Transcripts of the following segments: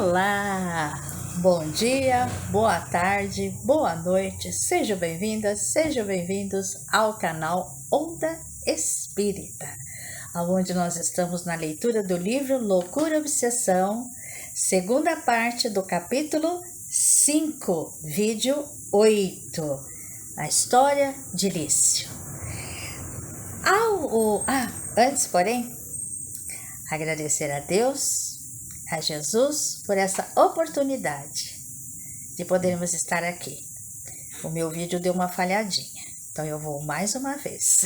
Olá, bom dia, boa tarde, boa noite, sejam bem-vindas, sejam bem-vindos ao canal Onda Espírita, onde nós estamos na leitura do livro Loucura e Obsessão, segunda parte do capítulo 5, vídeo 8, a história de Lício. Antes, porém, agradecer a Deus, a Jesus, por essa oportunidade de podermos estar aqui. O meu vídeo deu uma falhadinha, então eu vou mais uma vez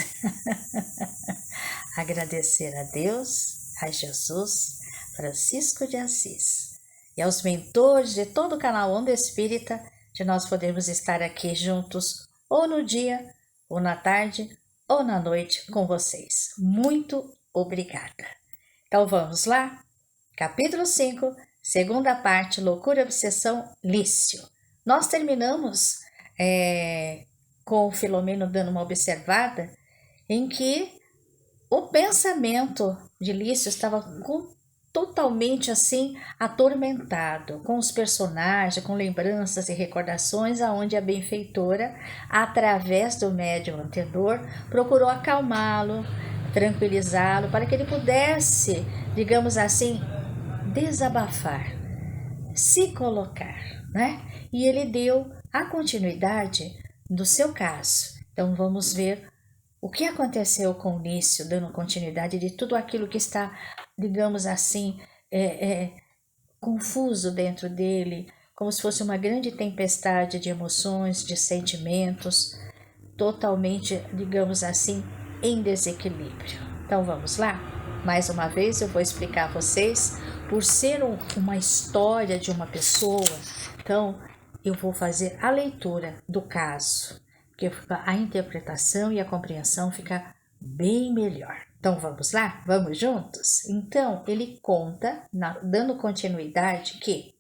agradecer a Deus, a Jesus, Francisco de Assis e aos mentores de todo o canal Onda Espírita, de nós podermos estar aqui juntos, ou no dia, ou na tarde, ou na noite com vocês. Muito obrigada. Então vamos lá? Capítulo 5, segunda parte, Loucura e Obsessão, Lício. Nós terminamos com o Filomeno dando uma observada em que o pensamento de Lício estava totalmente assim atormentado, com os personagens, com lembranças e recordações, aonde a benfeitora, através do médium anterior, procurou acalmá-lo, tranquilizá-lo, para que ele pudesse, digamos assim, desabafar, se colocar, né? E ele deu a continuidade do seu caso. Então vamos ver o que aconteceu com o Lício, dando continuidade de tudo aquilo que está, digamos assim, confuso dentro dele, como se fosse uma grande tempestade de emoções, de sentimentos, totalmente, digamos assim, em desequilíbrio. Então vamos lá? Mais uma vez eu vou explicar a vocês, por ser uma história de uma pessoa, então eu vou fazer a leitura do caso, porque a interpretação e a compreensão fica bem melhor. Então vamos lá? Vamos juntos? Então ele conta, dando continuidade, que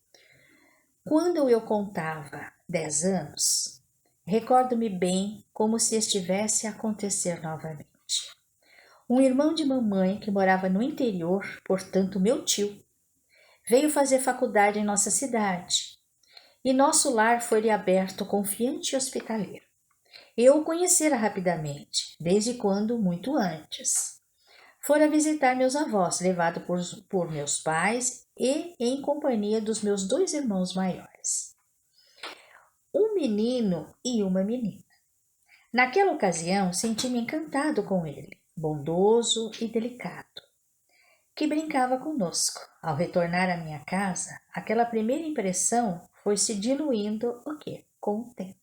quando eu contava 10 anos, recordo-me bem como se estivesse a acontecer novamente. Um irmão de mamãe que morava no interior, portanto meu tio, veio fazer faculdade em nossa cidade, e nosso lar foi-lhe aberto confiante e hospitaleiro. Eu o conhecera rapidamente, desde quando muito antes. Fora visitar meus avós, levado por meus pais e em companhia dos meus 2 irmãos maiores. Um menino e uma menina. Naquela ocasião, senti-me encantado com ele, bondoso e delicado, que brincava conosco. Ao retornar à minha casa, aquela primeira impressão foi se diluindo com o tempo.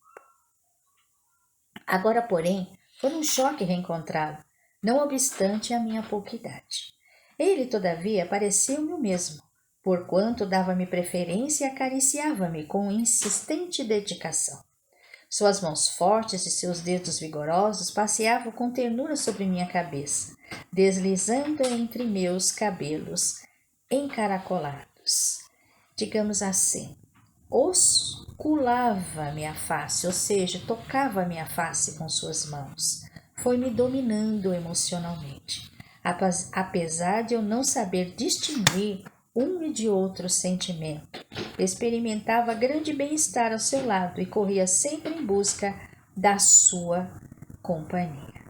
Agora, porém, foi um choque reencontrá-lo, não obstante a minha pouca idade. Ele, todavia, pareceu-me o mesmo, porquanto dava-me preferência e acariciava-me com insistente dedicação. Suas mãos fortes e seus dedos vigorosos passeavam com ternura sobre minha cabeça, deslizando entre meus cabelos encaracolados. Digamos assim, osculava minha face, ou seja, tocava minha face com suas mãos. Foi me dominando emocionalmente, apesar de eu não saber distinguir um e de outro sentimento. Experimentava grande bem-estar ao seu lado e corria sempre em busca da sua companhia.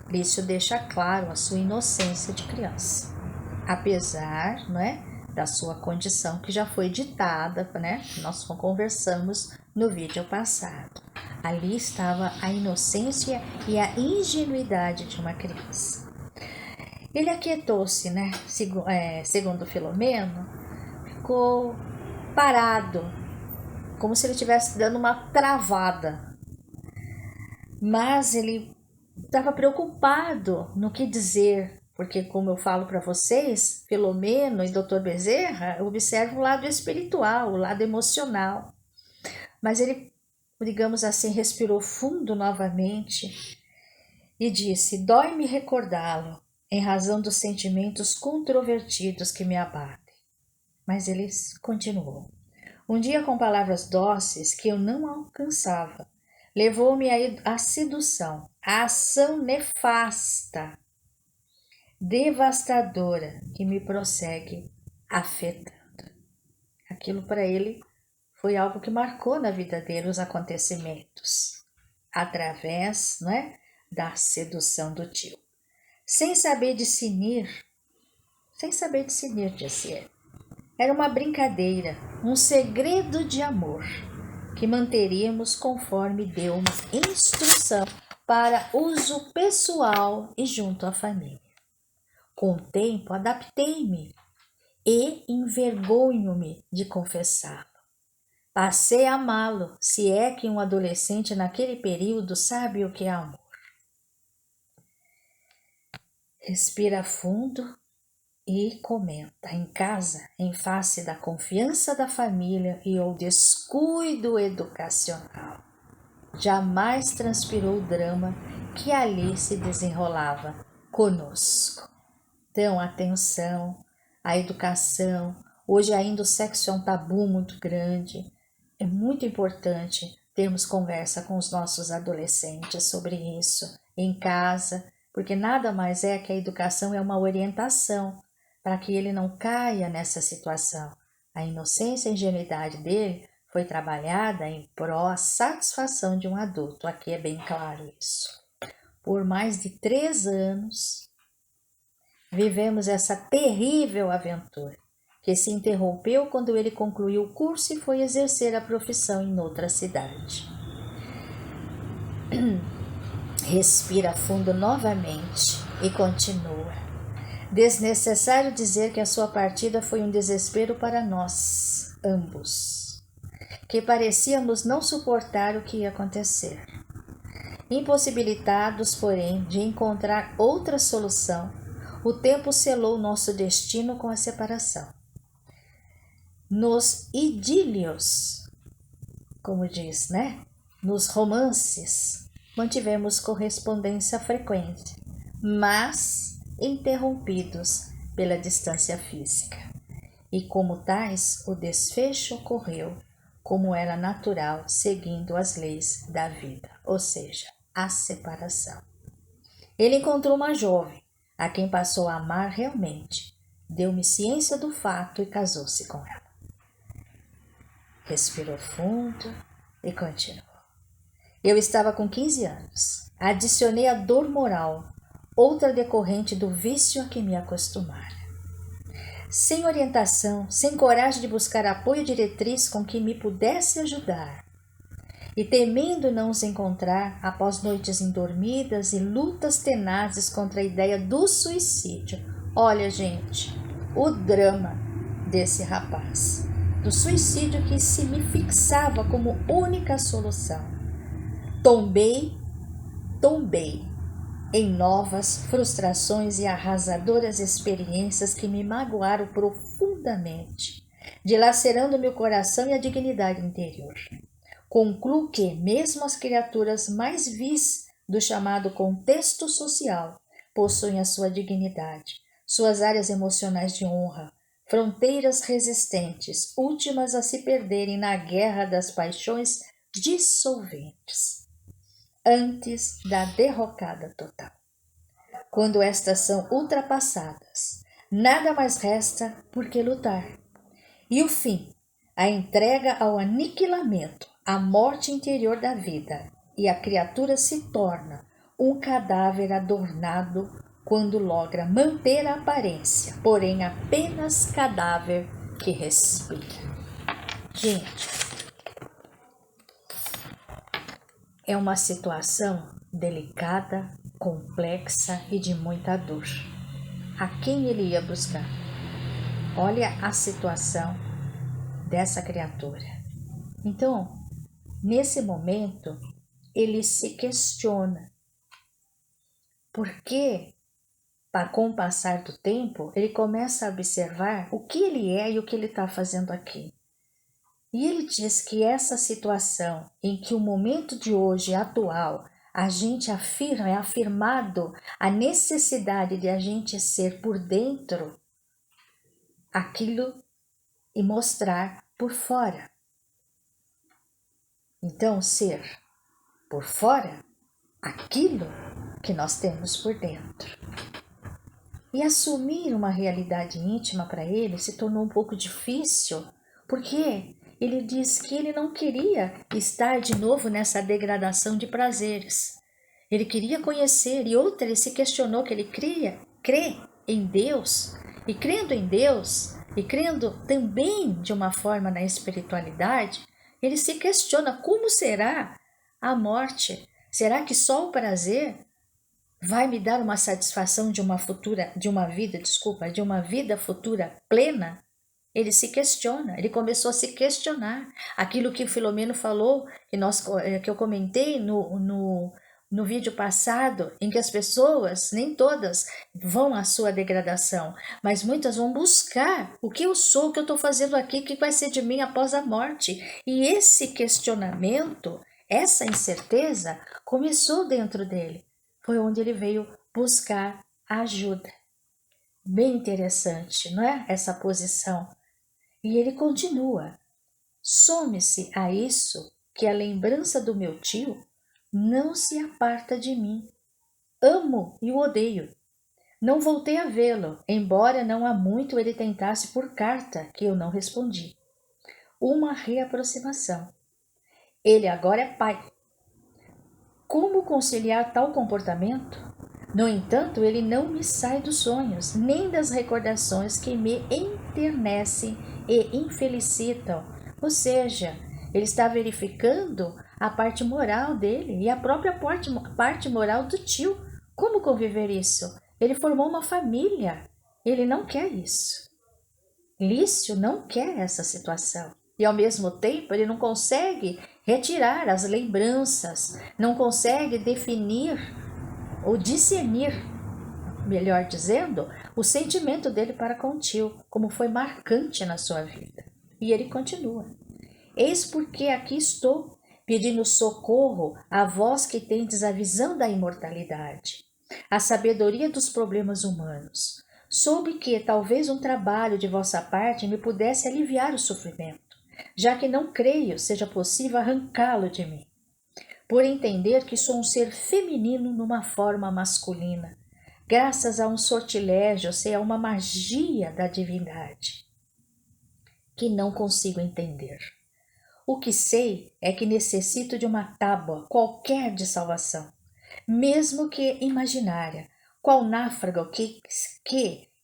Lício deixa claro a sua inocência de criança, apesar, da sua condição que já foi ditada, nós conversamos no vídeo passado. Ali estava a inocência e a ingenuidade de uma criança. Ele aquietou-se, segundo Filomeno, ficou parado, como se ele estivesse dando uma travada. Mas ele estava preocupado no que dizer, porque, como eu falo para vocês, Filomeno e Dr. Bezerra observam o lado espiritual, o lado emocional. Mas ele, digamos assim, respirou fundo novamente e disse: dói-me recordá-lo, em razão dos sentimentos controvertidos que me abatem. Mas ele continuou. Um dia, com palavras dóceis que eu não alcançava, levou-me à sedução, à ação nefasta, devastadora, que me prossegue afetando. Aquilo para ele foi algo que marcou na vida dele os acontecimentos, através, não é, da sedução do tio. Sem saber discernir, disse ele. Era uma brincadeira, um segredo de amor que manteríamos conforme deu uma instrução para uso pessoal e junto à família. Com o tempo, adaptei-me e envergonho-me de confessá-lo. Passei a amá-lo, se é que um adolescente naquele período sabe o que é amor. Respira fundo e comenta. Em casa, em face da confiança da família e o descuido educacional, jamais transpirou o drama que ali se desenrolava conosco. Então, atenção, a educação. Hoje ainda o sexo é um tabu muito grande. É muito importante termos conversa com os nossos adolescentes sobre isso em casa, porque nada mais é que a educação é uma orientação para que ele não caia nessa situação. A inocência e a ingenuidade dele foi trabalhada em pró à satisfação de um adulto. Aqui é bem claro isso. Por mais de 3 anos, vivemos essa terrível aventura, que se interrompeu quando ele concluiu o curso e foi exercer a profissão em outra cidade. Respira fundo novamente e continua. Desnecessário dizer que a sua partida foi um desespero para nós, ambos, que parecíamos não suportar o que ia acontecer. Impossibilitados, porém, de encontrar outra solução, o tempo selou nosso destino com a separação. Nos idílios, como diz, né? Nos romances, mantivemos correspondência frequente, mas interrompidos pela distância física. E como tais, o desfecho ocorreu como era natural, seguindo as leis da vida, ou seja, a separação. Ele encontrou uma jovem, a quem passou a amar realmente, deu-me ciência do fato e casou-se com ela. Respirou fundo e continuou. Eu estava com 15 anos. Adicionei a dor moral, outra decorrente do vício a que me acostumara. Sem orientação, sem coragem de buscar apoio e diretriz com que me pudesse ajudar, e temendo não os encontrar após noites indormidas e lutas tenazes contra a ideia do suicídio. Olha, gente, o drama desse rapaz, do suicídio que se me fixava como única solução. Tombei em novas frustrações e arrasadoras experiências que me magoaram profundamente, dilacerando meu coração e a dignidade interior. Concluo que, mesmo as criaturas mais vis do chamado contexto social, possuem a sua dignidade, suas áreas emocionais de honra, fronteiras resistentes, últimas a se perderem na guerra das paixões dissolventes, antes da derrocada total. Quando estas são ultrapassadas, nada mais resta por que lutar. E o fim, a entrega ao aniquilamento, a morte interior da vida, e a criatura se torna um cadáver adornado quando logra manter a aparência, porém apenas cadáver que respira. Gente, é uma situação delicada, complexa e de muita dor. A quem ele ia buscar? Olha a situação dessa criatura. Então, nesse momento, ele se questiona. Porque, com o passar do tempo, ele começa a observar o que ele é e o que ele está fazendo aqui. E ele diz que essa situação em que o momento de hoje atual, a gente afirma, é afirmado a necessidade de a gente ser por dentro aquilo e mostrar por fora. Então, ser por fora aquilo que nós temos por dentro. E assumir uma realidade íntima para ele se tornou um pouco difícil Porque ele diz que ele não queria estar de novo nessa degradação de prazeres. Ele queria conhecer, e outra, ele se questionou que ele crê em Deus, e crendo em Deus, e crendo também de uma forma na espiritualidade, ele se questiona como será a morte. Será que só o prazer vai me dar uma satisfação de uma vida futura plena? Ele se questiona, ele começou a se questionar. Aquilo que o Filomeno falou, que eu comentei no vídeo passado, em que as pessoas, nem todas, vão à sua degradação, mas muitas vão buscar o que eu sou, o que eu estou fazendo aqui, o que vai ser de mim após a morte. E esse questionamento, essa incerteza, começou dentro dele. Foi onde ele veio buscar ajuda. Bem interessante, não é? Essa posição. E ele continua: some-se a isso que a lembrança do meu tio não se aparta de mim. Amo e o odeio. Não voltei a vê-lo, embora não há muito ele tentasse por carta, que eu não respondi. Uma reaproximação. Ele agora é pai. Como conciliar tal comportamento? No entanto, ele não me sai dos sonhos, nem das recordações que me enternecem e infelicitam. Ou seja, ele está verificando a parte moral dele e a própria parte moral do tio. Como conviver isso? Ele formou uma família. Ele não quer isso. Lício não quer essa situação. E ao mesmo tempo ele não consegue retirar as lembranças, não consegue definir ou discernir, melhor dizendo, o sentimento dele para com o tio, como foi marcante na sua vida. E ele continua: eis porque aqui estou, pedindo socorro a vós que tendes a visão da imortalidade, a sabedoria dos problemas humanos. Soube que talvez um trabalho de vossa parte me pudesse aliviar o sofrimento, já que não creio seja possível arrancá-lo de mim, por entender que sou um ser feminino numa forma masculina, graças a um sortilégio, ou seja, a uma magia da divindade, que não consigo entender. O que sei é que necessito de uma tábua qualquer de salvação, mesmo que imaginária, qual náufrago que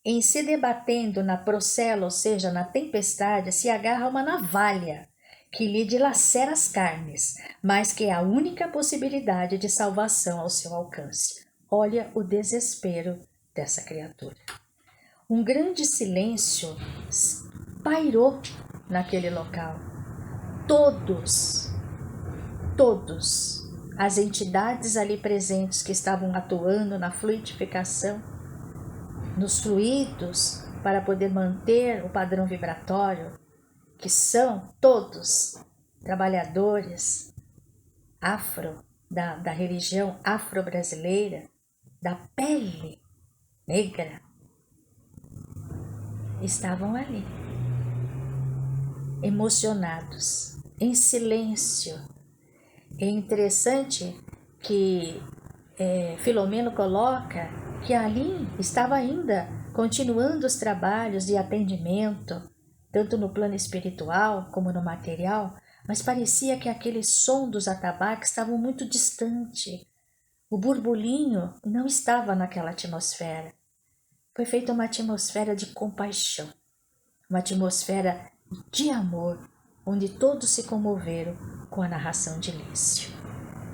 em se debatendo na procela, ou seja, na tempestade, se agarra a uma navalha que lhe dilacera as carnes, mas que é a única possibilidade de salvação ao seu alcance. Olha o desespero dessa criatura. Um grande silêncio pairou naquele local. Todas as entidades ali presentes que estavam atuando na fluidificação, nos fluidos, para poder manter o padrão vibratório, que são todos trabalhadores da religião afro-brasileira, da pele negra, estavam ali, emocionados, em silêncio. É interessante que Filomeno coloca que ali estava ainda continuando os trabalhos de atendimento, tanto no plano espiritual como no material, mas parecia que aquele som dos atabaques estavam muito distante. O burburinho não estava naquela atmosfera. Foi feita uma atmosfera de compaixão, uma atmosfera de amor, onde todos se comoveram com a narração de Lício.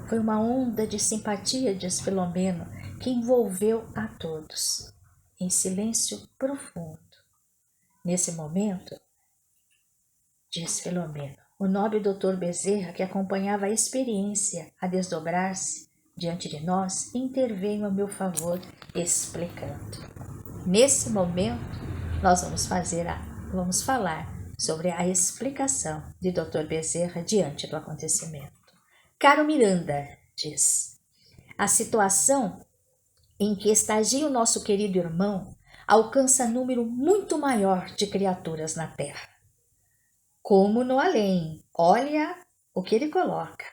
Foi uma onda de simpatia, diz Filomeno, que envolveu a todos, em silêncio profundo. Nesse momento, diz Filomeno, o nobre doutor Bezerra, que acompanhava a experiência a desdobrar-se diante de nós, interveio a meu favor, explicando. Nesse momento, nós vamos falar sobre a explicação de Dr. Bezerra diante do acontecimento. Caro Miranda, diz, a situação em que estagia o nosso querido irmão alcança número muito maior de criaturas na Terra. Como no além, olha o que ele coloca,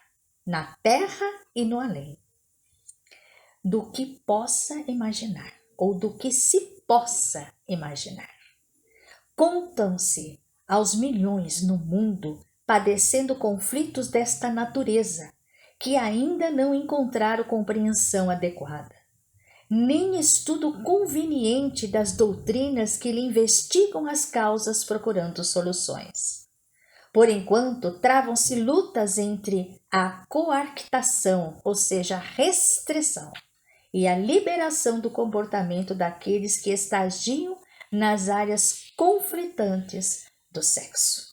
na Terra e no além, do que possa imaginar, ou do que se possa imaginar. Contam-se aos milhões no mundo padecendo conflitos desta natureza, que ainda não encontraram compreensão adequada, nem estudo conveniente das doutrinas que lhe investigam as causas procurando soluções. Por enquanto, travam-se lutas entre a coartação, ou seja, a restrição, e a liberação do comportamento daqueles que estagiam nas áreas conflitantes do sexo.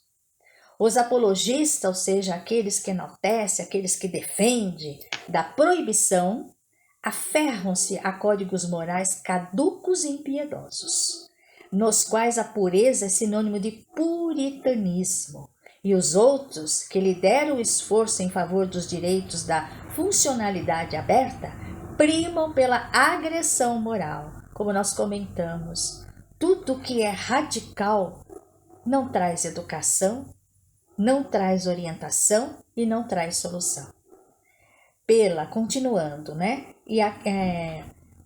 Os apologistas, ou seja, aqueles que enaltecem, aqueles que defendem da proibição, aferram-se a códigos morais caducos e impiedosos, nos quais a pureza é sinônimo de puritanismo, e os outros, que lideram o esforço em favor dos direitos da funcionalidade aberta, primam pela agressão moral. Como nós comentamos, tudo que é radical não traz educação, não traz orientação e não traz solução. Continuando, né?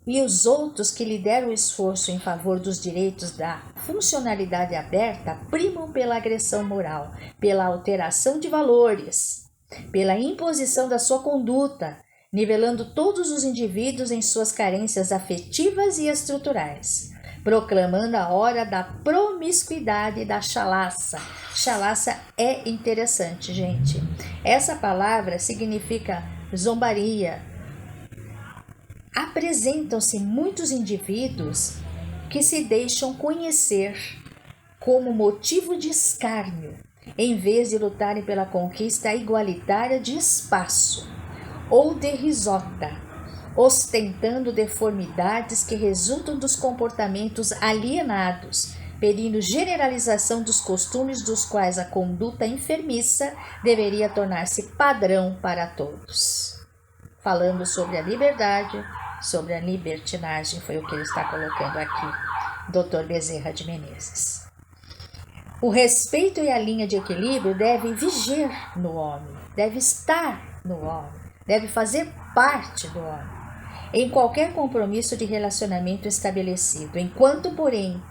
E os outros que lideram o esforço em favor dos direitos da funcionalidade aberta primam pela agressão moral, pela alteração de valores, pela imposição da sua conduta, nivelando todos os indivíduos em suas carências afetivas e estruturais, proclamando a hora da promiscuidade e da chalaça. Chalaça é interessante, gente. Essa palavra significa zombaria. Apresentam-se muitos indivíduos que se deixam conhecer como motivo de escárnio, em vez de lutarem pela conquista igualitária de espaço, ou de risota, ostentando deformidades que resultam dos comportamentos alienados, pedindo generalização dos costumes dos quais a conduta enfermiça deveria tornar-se padrão para todos. Falando sobre a liberdade, sobre a libertinagem, foi o que ele está colocando aqui, Dr. Bezerra de Menezes. O respeito e a linha de equilíbrio devem vigiar no homem, deve estar no homem, deve fazer parte do homem, em qualquer compromisso de relacionamento estabelecido. Enquanto, porém,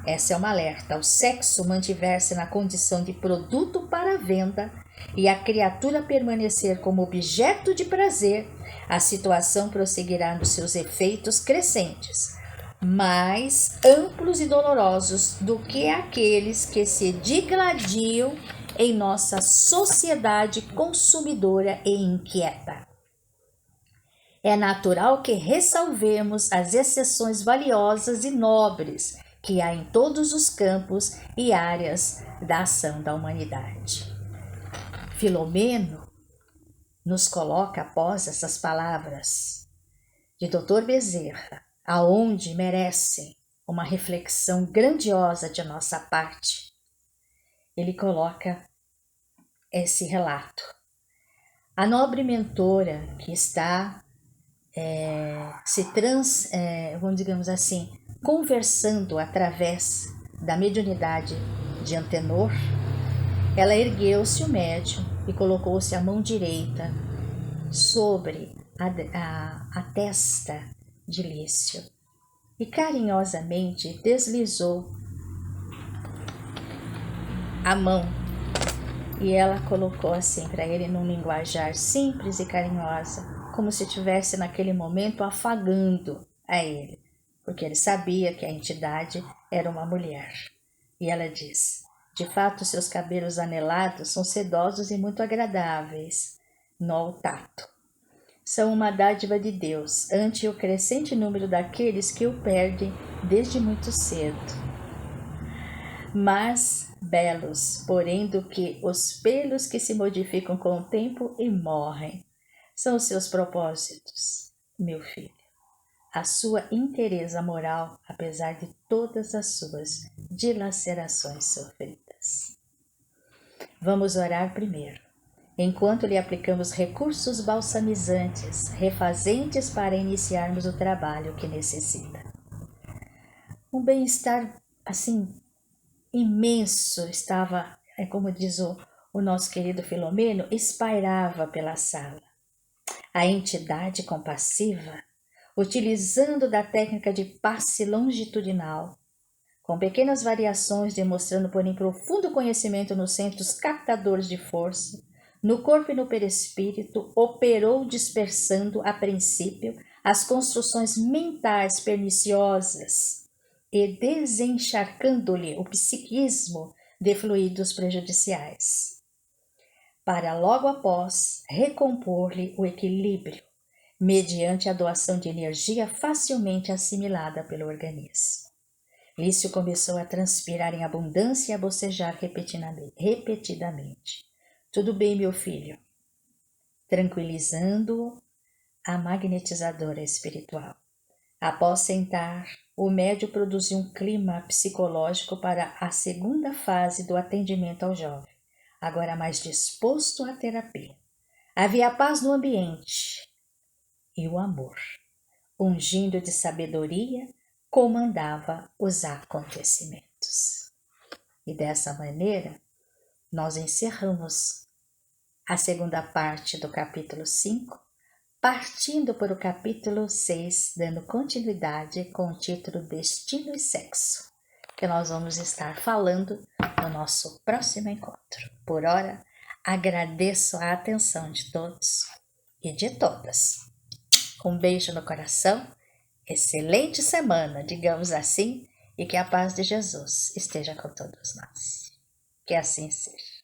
essa é uma alerta, o sexo mantiver-se na condição de produto para venda e a criatura permanecer como objeto de prazer, a situação prosseguirá nos seus efeitos crescentes, mais amplos e dolorosos do que aqueles que se digladiam em nossa sociedade consumidora e inquieta. É natural que ressalvemos as exceções valiosas e nobres que há em todos os campos e áreas da ação da humanidade. Filomeno nos coloca, após essas palavras de Dr. Bezerra, aonde merecem uma reflexão grandiosa de nossa parte. Ele coloca esse relato. A nobre mentora que está digamos assim, conversando através da mediunidade de Antenor, ela ergueu-se o médium e colocou-se a mão direita sobre a testa de Lício e carinhosamente deslizou a mão, e ela colocou assim para ele num linguajar simples e carinhosa, como se estivesse naquele momento afagando a ele, porque ele sabia que a entidade era uma mulher. E ela diz: de fato, seus cabelos anelados são sedosos e muito agradáveis no tato. São uma dádiva de Deus ante o crescente número daqueles que o perdem desde muito cedo. Mas belos, porém, do que os pelos que se modificam com o tempo e morrem. São os seus propósitos, meu filho. A sua inteireza moral, apesar de todas as suas dilacerações sofridas. Vamos orar primeiro, enquanto lhe aplicamos recursos balsamizantes, refazentes para iniciarmos o trabalho que necessita. Um bem-estar, assim, imenso estava, como diz o nosso querido Filomeno, espairava pela sala. A entidade compassiva, utilizando da técnica de passe longitudinal, com pequenas variações demonstrando, porém, profundo conhecimento nos centros captadores de força, no corpo e no perispírito, operou dispersando, a princípio, as construções mentais perniciosas e desencharcando-lhe o psiquismo de fluidos prejudiciais, para logo após recompor-lhe o equilíbrio, mediante a doação de energia facilmente assimilada pelo organismo. Lício começou a transpirar em abundância e a bocejar repetidamente. Tudo bem, meu filho. Tranquilizando-o, a magnetizadora espiritual. Após sentar, o médium produziu um clima psicológico para a segunda fase do atendimento ao jovem, agora mais disposto à terapia. Havia paz no ambiente e o amor, ungindo de sabedoria, comandava os acontecimentos. E dessa maneira, nós encerramos a segunda parte do capítulo 5, partindo para o capítulo 6, dando continuidade com o título Destino e Sexo, que nós vamos estar falando no nosso próximo encontro. Por ora, agradeço a atenção de todos e de todas. Um beijo no coração, excelente semana, digamos assim, e que a paz de Jesus esteja com todos nós. Que assim seja.